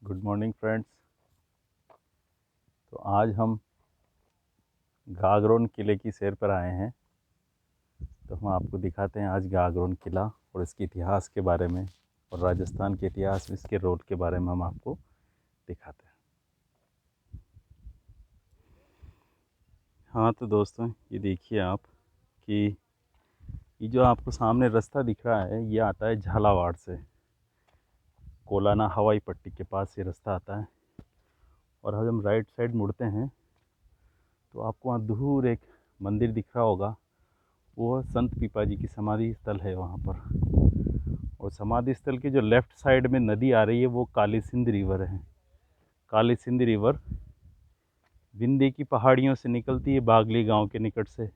Good morning friends. तो आज हम गागरोन किले की सैर पर आए हैं। तो हम आपको दिखाते हैं आज गागरोन किला और इसके इतिहास के बारे में और राजस्थान के इतिहास में इसके रोल के बारे में हम आपको दिखाते हैं। हाँ तो दोस्तों, ये देखिए आप कि ये जो आपको सामने रास्ता दिख रहा है ये आता है झालावाड़ से। कोलाना हवाई पट्टी के पास ये रास्ता आता है और हम राइट साइड मुड़ते हैं तो आपको वहाँ दूर एक मंदिर दिख रहा होगा। वो संत पीपा जी की समाधि स्थल है वहाँ पर। और समाधि स्थल के जो लेफ़्ट साइड में नदी आ रही है वो काली सिंध रिवर है। काली सिंध रिवर विंध्य की पहाड़ियों से निकलती है, बागली गांव के निकट से,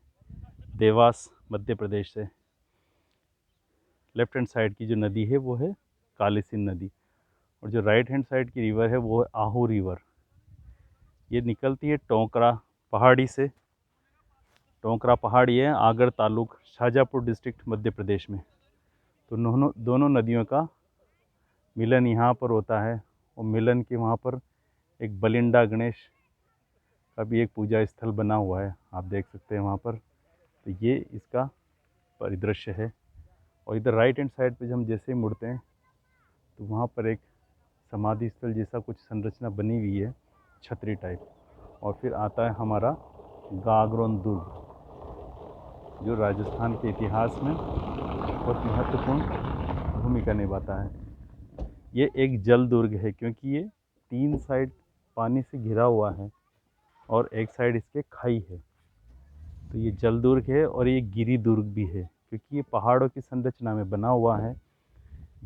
देवास मध्य प्रदेश से। लेफ्ट हैंड साइड की जो नदी है वो है काली सिंध नदी और जो राइट हैंड साइड की रिवर है वो है आहू रिवर। ये निकलती है टोंकरा पहाड़ी से। टोंकरा पहाड़ी है आगर तालुक शाजापुर डिस्ट्रिक्ट मध्य प्रदेश में। तो दोनों नदियों का मिलन यहाँ पर होता है और मिलन के वहाँ पर एक बलिंडा गणेश का भी एक पूजा स्थल बना हुआ है, आप देख सकते हैं वहाँ पर। तो ये इसका परिदृश्य है। और इधर राइट हैंड साइड पे जब हम जैसे ही मुड़ते हैं तो वहाँ पर एक समाधि स्थल जैसा कुछ संरचना बनी हुई है, छतरी टाइप। और फिर आता है हमारा गागरोन दुर्ग, जो राजस्थान के इतिहास में बहुत महत्वपूर्ण भूमिका निभाता है। ये एक जल दुर्ग है क्योंकि ये 3 साइड पानी से घिरा हुआ है और एक साइड इसके खाई है। तो ये जल दुर्ग है और ये गिरी दुर्ग भी है क्योंकि ये पहाड़ों की संरचना में बना हुआ है।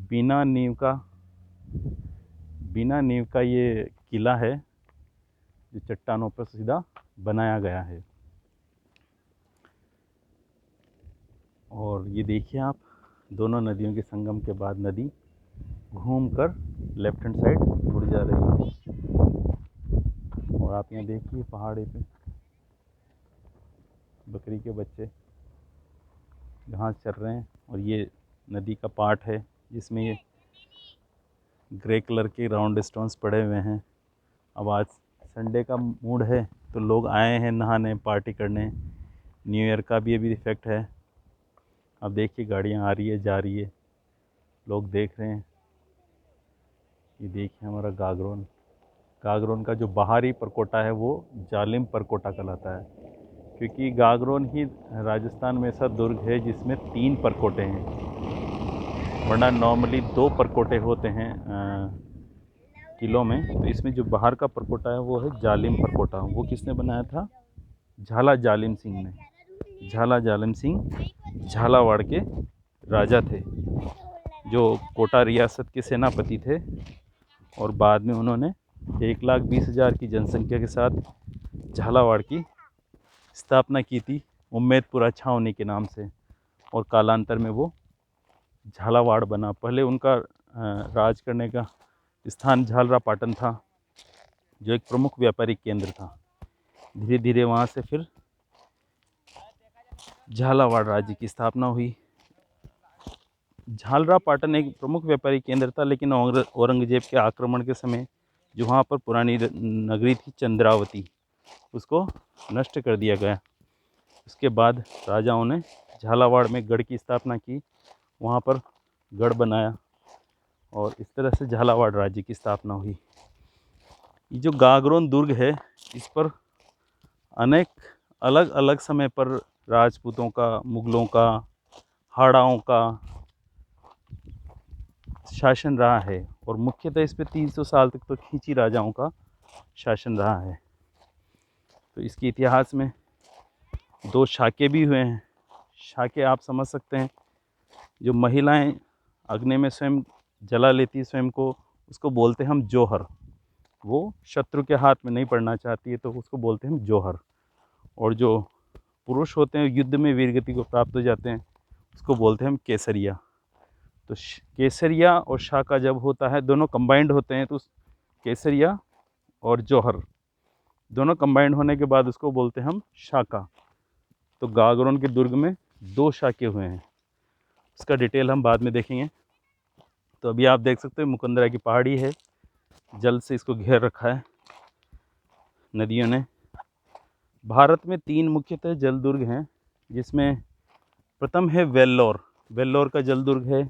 बिना नींव का ये किला है जो चट्टानों पर सीधा बनाया गया है। और ये देखिए आप, दोनों नदियों के संगम के बाद नदी घूमकर लेफ्ट हैंड साइड मुड़ जा रही है। और आप यहाँ देखिए पहाड़ी पे बकरी के बच्चे घास चर रहे हैं और ये नदी का पार्ट है जिसमें ये ग्रे कलर के राउंड स्टोन्स पड़े हुए हैं। अब आज संडे का मूड है तो लोग आए हैं नहाने, पार्टी करने। न्यू ईयर का भी अभी इफेक्ट है। अब देखिए गाड़ियाँ आ रही है, जा रही है, लोग देख रहे हैं। ये देखिए हमारा गागरोन का जो बाहरी परकोटा है वो जालिम परकोटा कहलाता है क्योंकि गागरोन ही राजस्थान में ऐसा दुर्ग है जिसमें 3 परकोटे हैं, वरना नॉर्मली 2 परकोटे होते हैं किलों में। तो इसमें जो बाहर का परकोटा है वो है जालिम परकोटा। वो किसने बनाया था? झाला जालिम सिंह ने। झाला जालिम सिंह झालावाड़ के राजा थे जो कोटा रियासत के सेनापति थे और बाद में उन्होंने 1,20,000 की जनसंख्या के साथ झालावाड़ की स्थापना की थी उम्मेदपुरा छावनी के नाम से। और कालांतर में वो झालावाड़ बना। पहले उनका राज करने का स्थान झालरापाटन था जो एक प्रमुख व्यापारिक केंद्र था। धीरे धीरे वहाँ से फिर झालावाड़ राज्य की स्थापना हुई। झालरापाटन एक प्रमुख व्यापारिक केंद्र था लेकिन औरंगजेब के आक्रमण के समय जो वहाँ पर पुरानी नगरी थी चंद्रावती, उसको नष्ट कर दिया गया। उसके बाद राजाओं ने झालावाड़ में गढ़ की स्थापना की, वहाँ पर गढ़ बनाया और इस तरह से झालावाड़ राज्य की स्थापना हुई। ये जो गागरोन दुर्ग है इस पर अनेक अलग अलग समय पर राजपूतों का, मुगलों का, हाड़ाओं का शासन रहा है और मुख्यतः इस पर 300 साल तक तो खींची राजाओं का शासन रहा है। तो इसके इतिहास में 2 शाके भी हुए हैं। शाके आप समझ सकते हैं, जो महिलाएं अग्नि में स्वयं जला लेती स्वयं को, उसको बोलते हैं हम जोहर। वो शत्रु के हाथ में नहीं पड़ना चाहती है तो उसको बोलते हैं हम जोहर। और जो पुरुष होते हैं युद्ध में वीरगति को प्राप्त हो जाते हैं उसको बोलते हैं हम केसरिया। तो केसरिया और शाका जब होता है, दोनों कंबाइंड होते हैं तो केसरिया और जौहर दोनों कंबाइंड होने के बाद उसको बोलते हैं हम शाका। तो गागरोन के दुर्ग में 2 शाके हुए हैं, उसका डिटेल हम बाद में देखेंगे। तो अभी आप देख सकते हैं मुकंदरा की पहाड़ी है जल से इसको घेर रखा है नदियों ने। भारत में 3 मुख्यतः जल दुर्ग हैं, जिसमें प्रथम है वेल्लोर, वेल्लोर का जल दुर्ग है।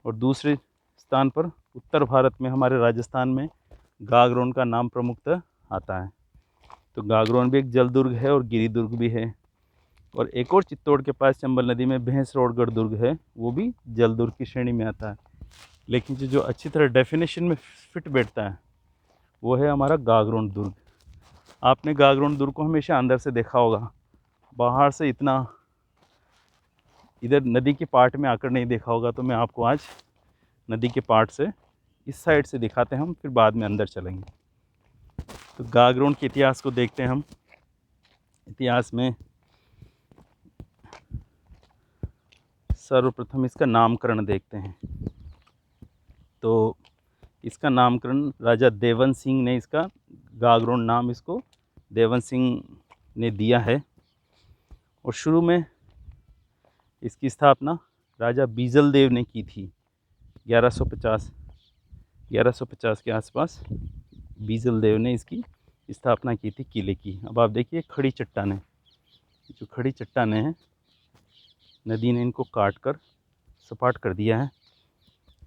और दूसरे स्थान पर उत्तर भारत में हमारे राजस्थान में गागरोन का नाम प्रमुखतः आता है। तो गागरोन भी एक जल दुर्ग है और गिरी दुर्ग भी है। और एक और चित्तौड़ के पास चंबल नदी में भैंसरोडगढ़ दुर्ग है, वो भी जल दुर्ग की श्रेणी में आता है। लेकिन जो अच्छी तरह डेफिनेशन में फिट बैठता है वो है हमारा गागरोन दुर्ग। आपने गागरोन दुर्ग को हमेशा अंदर से देखा होगा, बाहर से इतना इधर नदी के पार्ट में आकर नहीं देखा होगा। तो मैं आपको आज नदी के पार्ट से इस साइड से दिखाते हैं हम, फिर बाद में अंदर चलेंगे। तो गागरोन के इतिहास को देखते हैं हम। इतिहास में सर्वप्रथम इसका नामकरण देखते हैं। तो इसका नामकरण राजा देवन सिंह ने, इसका गागरोन नाम इसको देवन सिंह ने दिया है। और शुरू में इसकी स्थापना राजा बीजल देव ने की थी 1150 के आसपास बीजल देव ने इसकी स्थापना की थी किले की। अब आप देखिए खड़ी चट्टानें, जो खड़ी चट्टानें हैं नदी ने इनको काट कर सपाट कर दिया है।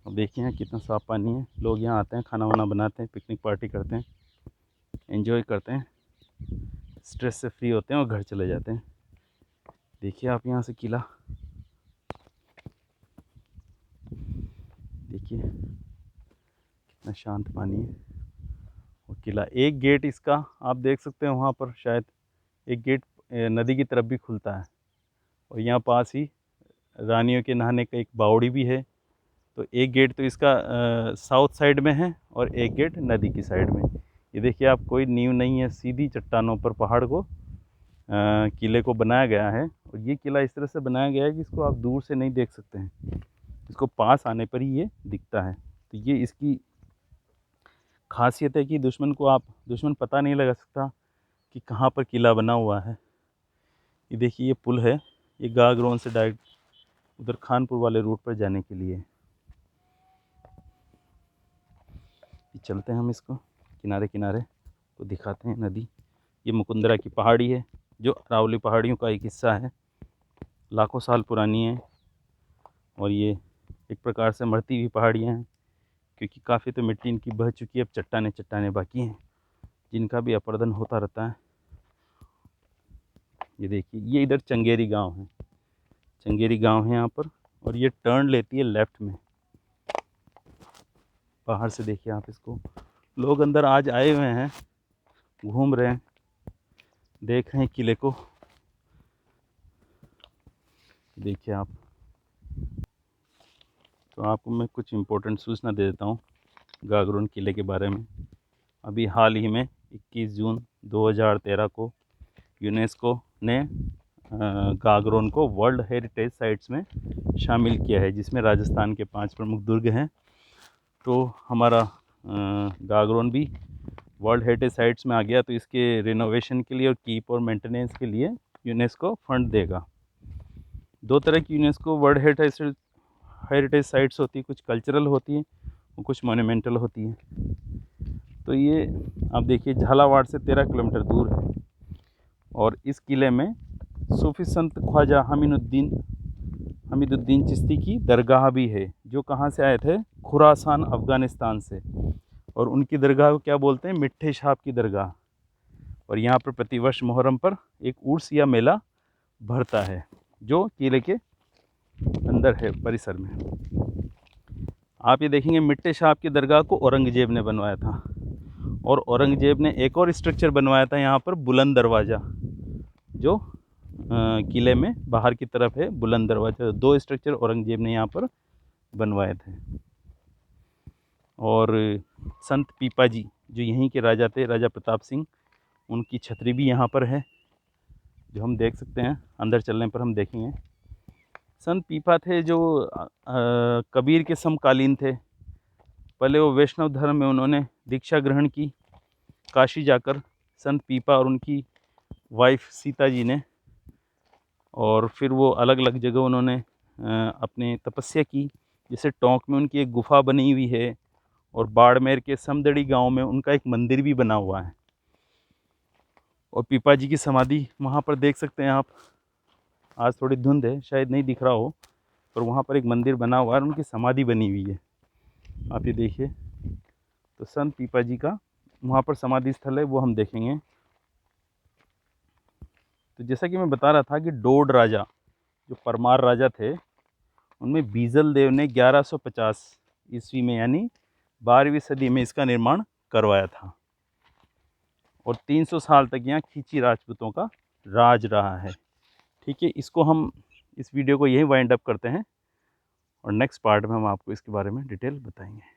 अब देखिए यहाँ कितना साफ पानी है। लोग यहाँ आते हैं, खाना वाना बनाते हैं, पिकनिक पार्टी करते हैं, एंजॉय करते हैं, स्ट्रेस से फ्री होते हैं और घर चले जाते हैं। देखिए आप यहाँ से किला देखिए, कितना शांत पानी है। और किला, एक गेट इसका आप देख सकते हैं वहाँ पर, शायद एक गेट नदी की तरफ भी खुलता है। और यहाँ पास ही रानियों के नहाने का एक बावड़ी भी है। तो एक गेट तो इसका साउथ साइड में है और एक गेट नदी की साइड में। ये देखिए आप, कोई नींव नहीं है, सीधी चट्टानों पर पहाड़ को किले को बनाया गया है। और ये किला इस तरह से बनाया गया है कि इसको आप दूर से नहीं देख सकते हैं, इसको पास आने पर ही ये दिखता है। तो ये इसकी खासियत है कि दुश्मन पता नहीं लगा सकता कि कहाँ पर किला बना हुआ है। ये देखिए, ये पुल है, ये गागरोन से डायरेक्ट उधर खानपुर वाले रूट पर जाने के लिए। चलते हैं हम इसको किनारे किनारे तो दिखाते हैं नदी। ये मुकुंदरा की पहाड़ी है, जो अरावली पहाड़ियों का एक हिस्सा है, लाखों साल पुरानी है। और ये एक प्रकार से मरती हुई पहाड़ियाँ हैं, क्योंकि काफ़ी तो मिट्टी इनकी बह चुकी है, अब चट्टाने बाकी हैं जिनका भी अपरदन होता रहता है। ये देखिए, ये इधर चंगेरी गांव है, चंगेरी गांव है यहाँ पर। और ये टर्न लेती है लेफ़्ट में। बाहर से देखिए आप इसको, लोग अंदर आज आए हुए हैं, घूम रहे हैं, देख रहे हैं किले को। देखिए आप, तो आपको मैं कुछ इम्पोर्टेंट सूचना दे देता हूँ गागरोन किले के बारे में। अभी हाल ही में 21 जून 2013 को यूनेस्को ने गागरोन को वर्ल्ड हेरिटेज साइट्स में शामिल किया है, जिसमें राजस्थान के 5 प्रमुख दुर्ग हैं। तो हमारा गागरोन भी वर्ल्ड हेरिटेज साइट्स में आ गया, तो इसके रिनोवेशन के लिए और कीप और मेंटेनेंस के लिए यूनेस्को फंड देगा। 2 तरह की यूनेस्को वर्ल्ड हेरिटेज साइट्स होती है, कुछ कल्चरल होती हैं और कुछ मोन्यूमेंटल होती हैं। तो ये आप देखिए, झालावाड़ से 13 किलोमीटर दूर है। और इस किले में सूफी संत ख्वाजा हमीदुद्दीन चिश्ती की दरगाह भी है, जो कहाँ से आए थे, खुरासान अफ़गानिस्तान से। और उनकी दरगाह को क्या बोलते हैं, मिट्ठे साहब की दरगाह। और यहाँ पर प्रतिवर्ष मुहर्रम पर एक उर्स या मेला भरता है, जो किले के अंदर है परिसर में। आप ये देखेंगे, मिट्ठे साहब की दरगाह को औरंगजेब ने बनवाया था। और औरंगजेब ने एक और स्ट्रक्चर बनवाया था यहाँ पर, बुलंद दरवाज़ा, जो किले में बाहर की तरफ है, बुलंद दरवाज़ा। 2 स्ट्रक्चर औरंगजेब ने यहाँ पर बनवाए थे। और संत पीपा जी, जो यहीं के राजा थे, राजा प्रताप सिंह, उनकी छतरी भी यहाँ पर है, जो हम देख सकते हैं। अंदर चलने पर हम देखेंगे। संत पीपा थे जो कबीर के समकालीन थे। पहले वो वैष्णव धर्म में उन्होंने दीक्षा ग्रहण की काशी जाकर, संत पीपा और उनकी वाइफ सीता जी ने। और फिर वो अलग अलग जगह उन्होंने अपने तपस्या की। जैसे टोंक में उनकी एक गुफ़ा बनी हुई है, और बाड़मेर के समदड़ी गांव में उनका एक मंदिर भी बना हुआ है। और पीपा जी की समाधि वहाँ पर देख सकते हैं आप। आज थोड़ी धुंध है, शायद नहीं दिख रहा हो, पर वहाँ पर एक मंदिर बना हुआ है और उनकी समाधि बनी हुई है। आप ये देखिए, तो संत पीपा जी का वहाँ पर समाधि स्थल है, वो हम देखेंगे। तो जैसा कि मैं बता रहा था कि डोड राजा, जो परमार राजा थे, उनमें बीजल देव ने 1150 ईस्वी में यानी 12वीं सदी में इसका निर्माण करवाया था। और 300 साल तक यहाँ खींची राजपूतों का राज रहा है। ठीक है, इसको हम इस वीडियो को यहीं वाइंड अप करते हैं और नेक्स्ट पार्ट में हम आपको इसके बारे में डिटेल बताएंगे।